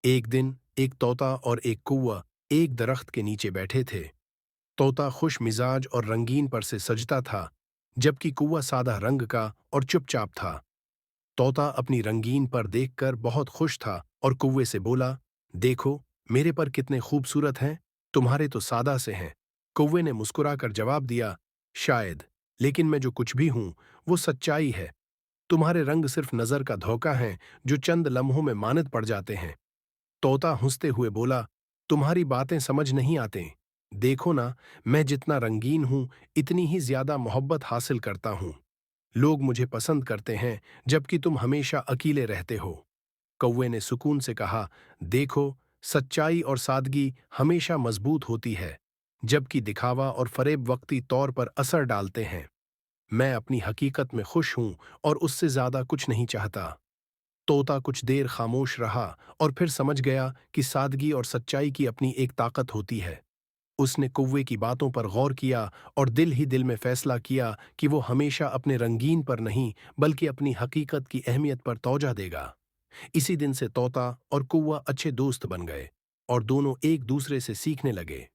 एक दिन एक तोता और एक कौवा एक दरख्त के नीचे बैठे थे। तोता खुश मिजाज और रंगीन पर से सजता था, जबकि कौवा सादा रंग का और चुपचाप था। तोता अपनी रंगीन पर देखकर बहुत खुश था और कौवे से बोला, देखो, मेरे पर कितने खूबसूरत हैं, तुम्हारे तो सादा से हैं। कौवे ने मुस्कुराकर जवाब दिया, शायद, लेकिन मैं जो कुछ भी हूं, वो सच्चाई है। तुम्हारे रंग सिर्फ नजर का धोखा है, जो चंद लम्हों में मानद पड़ जाते हैं। तोता हंसते हुए बोला, तुम्हारी बातें समझ नहीं आते। देखो ना, मैं जितना रंगीन हूं, इतनी ही ज्यादा मोहब्बत हासिल करता हूं। लोग मुझे पसंद करते हैं, जबकि तुम हमेशा अकेले रहते हो। कौवे ने सुकून से कहा, देखो, सच्चाई और सादगी हमेशा मजबूत होती है, जबकि दिखावा और फरेब वक्ती तौर पर असर डालते हैं। मैं अपनी हकीकत में खुश हूं और उससे ज्यादा कुछ नहीं चाहता। तोता कुछ देर खामोश रहा और फिर समझ गया कि सादगी और सच्चाई की अपनी एक ताकत होती है। उसने कौवे की बातों पर गौर किया और दिल ही दिल में फैसला किया कि वो हमेशा अपने रंगीन पर नहीं, बल्कि अपनी हकीकत की अहमियत पर तवज्जो देगा। इसी दिन से तोता और कौवा अच्छे दोस्त बन गए और दोनों एक दूसरे से सीखने लगे।